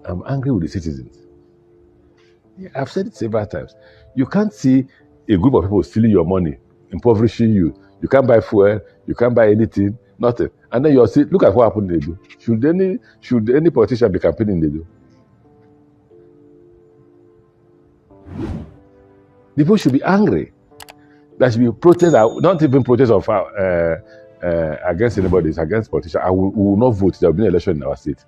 I'm angry with the citizens. Yeah, I've said it several times. You can't see a group of people stealing your money, impoverishing you. You can't buy fuel, you can't buy anything, nothing. And then you're still, look at what happened in Edo. Should any politician be campaigning in Edo? People should be angry. There should be protests, not even protests of against anybody, it's against politicians. We will not vote. There will be an election in our state.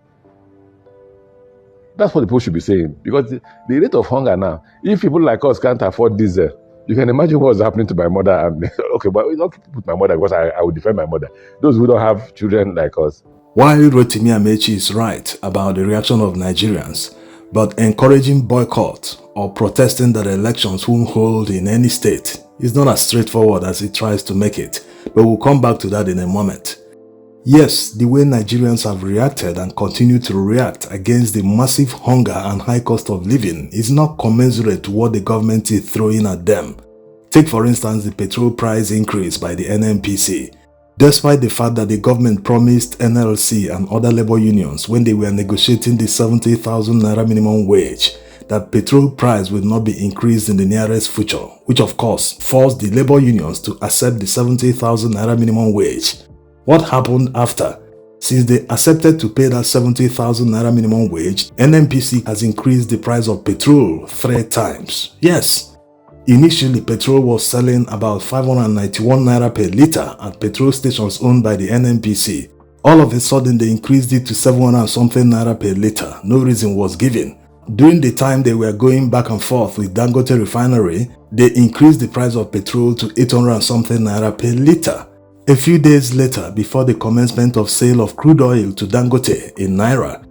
That's what the people should be saying. Because the rate of hunger now, if people like us can't afford diesel, you can imagine what's happening to my mother. And okay, but it's not put my mother because I will defend my mother. Those who don't have children like us. While Rotimi Amaechi is right about the reaction of Nigerians, but encouraging boycott or protesting that elections won't hold in any state is not as straightforward as he tries to make it. But we'll come back to that in a moment. Yes, the way Nigerians have reacted and continue to react against the massive hunger and high cost of living is not commensurate to what the government is throwing at them. Take for instance the petrol price increase by the NNPC. Despite the fact that the government promised NLC and other labor unions when they were negotiating the 70,000 naira minimum wage that petrol price will not be increased in the nearest future, which of course forced the labor unions to accept the 70,000 naira minimum wage. What happened after? Since they accepted to pay that 70,000 naira minimum wage, NNPC has increased the price of petrol 3 times. Yes, initially petrol was selling about 591 naira per litre at petrol stations owned by the NNPC. All of a sudden they increased it to 700 and something naira per litre. No reason was given. During the time they were going back and forth with Dangote refinery, they increased the price of petrol to 800 and something naira per litre. A few days later, before the commencement of sale of crude oil to Dangote in Naira,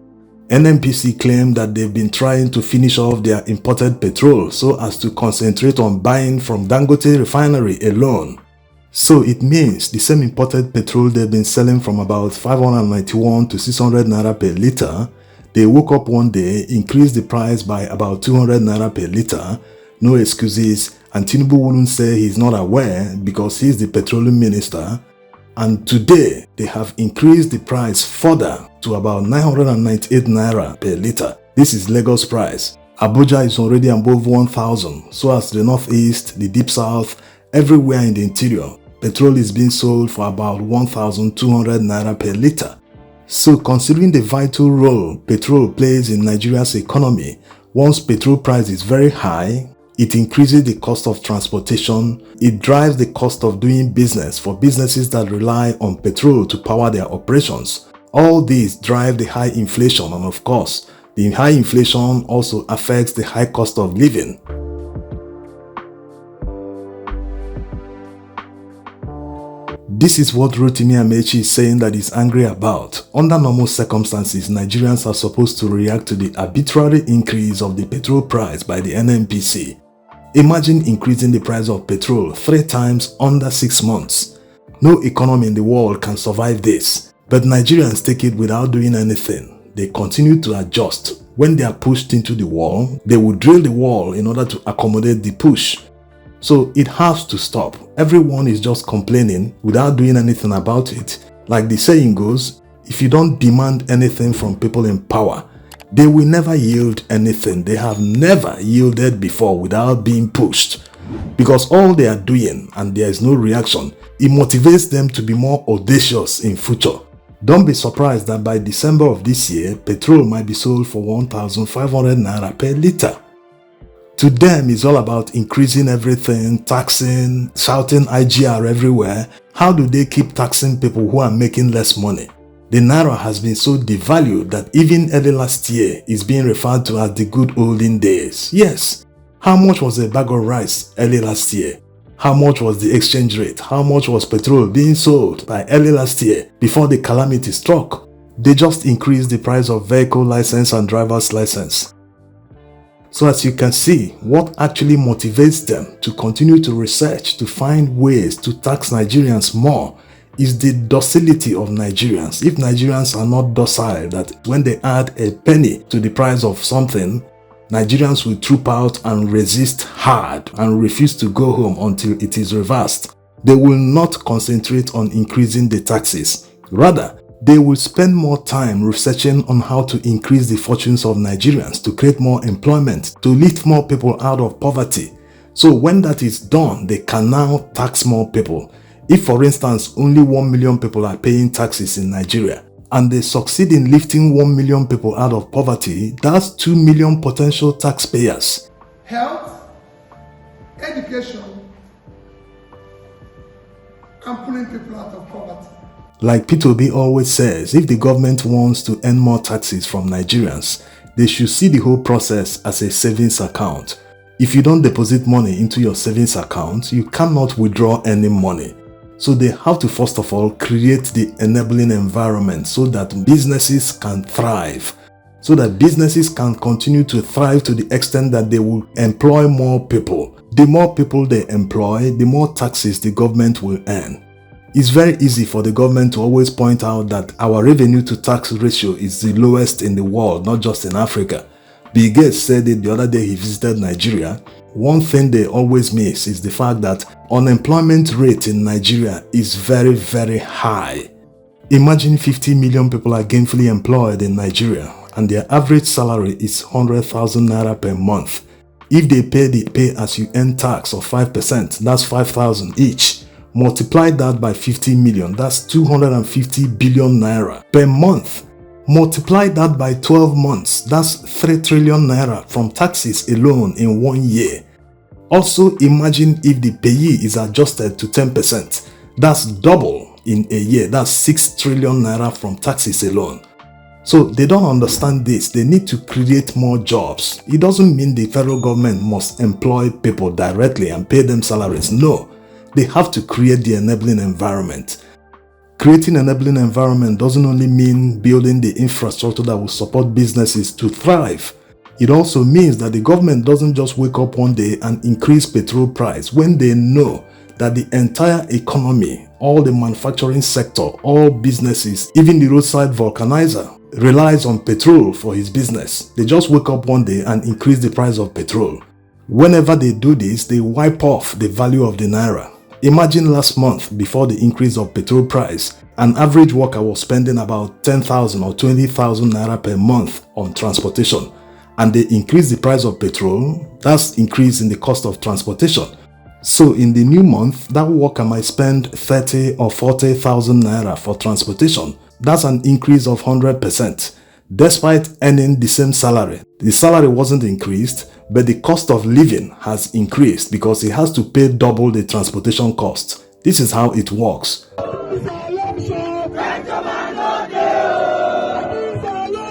NNPC claimed that they've been trying to finish off their imported petrol so as to concentrate on buying from Dangote refinery alone. So it means the same imported petrol they've been selling from about 591 to 600 naira per litre, they woke up one day, increased the price by about 200 naira per litre, no excuses, and Tinubu wouldn't say he's not aware because he's the petroleum minister. And today, they have increased the price further to about 998 naira per litre. This is Lagos price. Abuja is already above 1,000, so as the northeast, the deep south, everywhere in the interior, petrol is being sold for about 1,200 naira per litre. So considering the vital role petrol plays in Nigeria's economy, once petrol price is very high, it increases the cost of transportation, it drives the cost of doing business for businesses that rely on petrol to power their operations. All these drive the high inflation, and of course, the high inflation also affects the high cost of living. This is what Rotimi Amaechi is saying that he's angry about. Under normal circumstances, Nigerians are supposed to react to the arbitrary increase of the petrol price by the NNPC. Imagine increasing the price of petrol 3 times under 6 months. No economy in the world can survive this. But Nigerians take it without doing anything. They continue to adjust. When they are pushed into the wall, they will drill the wall in order to accommodate the push. So it has to stop. Everyone is just complaining without doing anything about it. Like the saying goes, if you don't demand anything from people in power, they will never yield anything. They have never yielded before without being pushed. Because all they are doing and there is no reaction, it motivates them to be more audacious in future. Don't be surprised that by December of this year, petrol might be sold for 1,500 naira per litre. To them, it's all about increasing everything, taxing, shouting IGR everywhere. How do they keep taxing people who are making less money? The naira has been so devalued that even early last year is being referred to as the good olden days. Yes, how much was a bag of rice early last year? How much was the exchange rate? How much was petrol being sold by early last year before the calamity struck? They just increased the price of vehicle license and driver's license. So as you can see, what actually motivates them to continue to research to find ways to tax Nigerians more is the docility of Nigerians. If Nigerians are not docile, that when they add a penny to the price of something, Nigerians will troop out and resist hard and refuse to go home until it is reversed. They will not concentrate on increasing the taxes. Rather, They will spend more time researching on how to increase the fortunes of Nigerians, to create more employment, to lift more people out of poverty. So when that is done, they can now tax more people. If, for instance, only 1 million people are paying taxes in Nigeria, and they succeed in lifting 1 million people out of poverty, that's 2 million potential taxpayers. Health, education, and pulling people out of poverty. Like P2B always says, if the government wants to earn more taxes from Nigerians, they should see the whole process as a savings account. If you don't deposit money into your savings account, you cannot withdraw any money. So they have to first of all create the enabling environment so that businesses can thrive. So that businesses can continue to thrive to the extent that they will employ more people. The more people they employ, the more taxes the government will earn. It's very easy for the government to always point out that our revenue to tax ratio is the lowest in the world, not just in Africa. Bill Gates said it the other day he visited Nigeria. One thing they always miss is the fact that unemployment rate in Nigeria is very, very high. Imagine 50 million people are gainfully employed in Nigeria and their average salary is 100,000 naira per month. If they pay the pay as you earn tax of 5%, that's 5,000 each. Multiply that by 50 million, that's 250 billion naira per month. Multiply that by 12 months, that's 3 trillion naira from taxes alone in 1 year. Also imagine if the payee is adjusted to 10%, that's double in a year, that's 6 trillion naira from taxes alone. So they don't understand this, they need to create more jobs. It doesn't mean the federal government must employ people directly and pay them salaries, no. They have to create the enabling environment. Creating an enabling environment doesn't only mean building the infrastructure that will support businesses to thrive. It also means that the government doesn't just wake up one day and increase petrol price when they know that the entire economy, all the manufacturing sector, all businesses, even the roadside vulcanizer relies on petrol for his business. They just wake up one day and increase the price of petrol. Whenever they do this, they wipe off the value of the naira. Imagine last month, before the increase of petrol price, an average worker was spending about 10,000 or 20,000 naira per month on transportation, and they increased the price of petrol. That's increase in the cost of transportation. So in the new month, that worker might spend 30 or 40,000 naira for transportation. That's an increase of 100%. Despite earning the same salary, the salary wasn't increased, but the cost of living has increased because he has to pay double the transportation cost. This is how it works.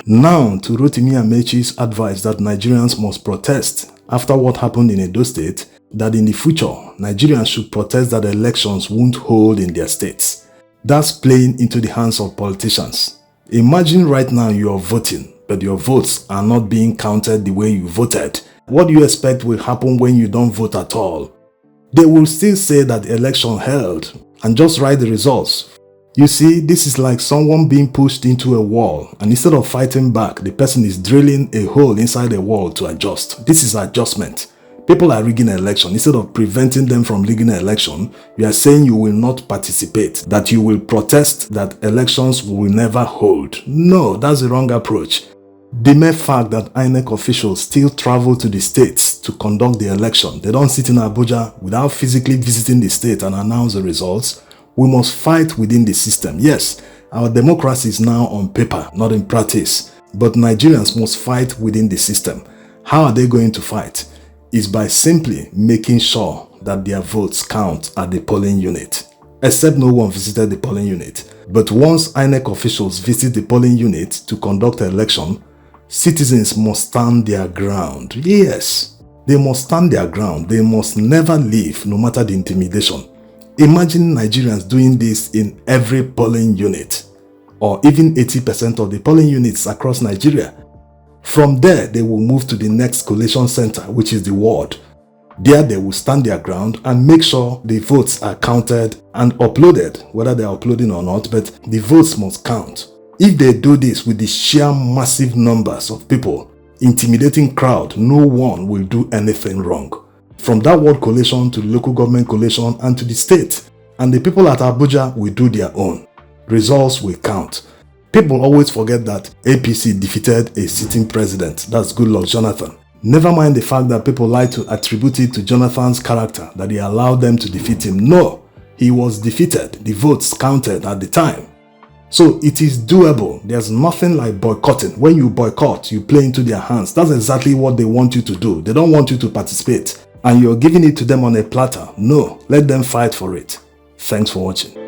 Now to Rotimi Amaechi's advice that Nigerians must protest after what happened in Edo State, that in the future, Nigerians should protest that elections won't hold in their states. That's playing into the hands of politicians. Imagine right now you are voting, but your votes are not being counted the way you voted. What do you expect will happen when you don't vote at all? They will still say that the election held and just write the results. You see, this is like someone being pushed into a wall, and instead of fighting back, the person is drilling a hole inside a wall to adjust. This is adjustment. People are rigging an election. Instead of preventing them from rigging an election, you are saying you will not participate, that you will protest, that elections will never hold. No, that's the wrong approach. The mere fact that INEC officials still travel to the states to conduct the election, they don't sit in Abuja without physically visiting the state and announce the results. We must fight within the system. Yes, our democracy is now on paper, not in practice. But Nigerians must fight within the system. How are they going to fight? It's by simply making sure that their votes count at the polling unit. Except no one visited the polling unit. But once INEC officials visit the polling unit to conduct an election, citizens must stand their ground. Yes, they must stand their ground. They must never leave, no matter the intimidation. Imagine Nigerians doing this in every polling unit, or even 80% of the polling units across Nigeria. From there, they will move to the next collation center, which is the ward. There, they will stand their ground and make sure the votes are counted and uploaded, whether they are uploading or not, but the votes must count. If they do this with the sheer massive numbers of people, intimidating crowd, no one will do anything wrong. From that ward collation to the local government collation and to the state. And the people at Abuja will do their own. Results will count. People always forget that APC defeated a sitting president, that's Goodluck Jonathan. Never mind the fact that people like to attribute it to Jonathan's character, that he allowed them to defeat him. No, he was defeated. The votes counted at the time. So it is doable. There's nothing like boycotting. When you boycott, you play into their hands. That's exactly what they want you to do. They don't want you to participate. And you're giving it to them on a platter. No, let them fight for it. Thanks for watching.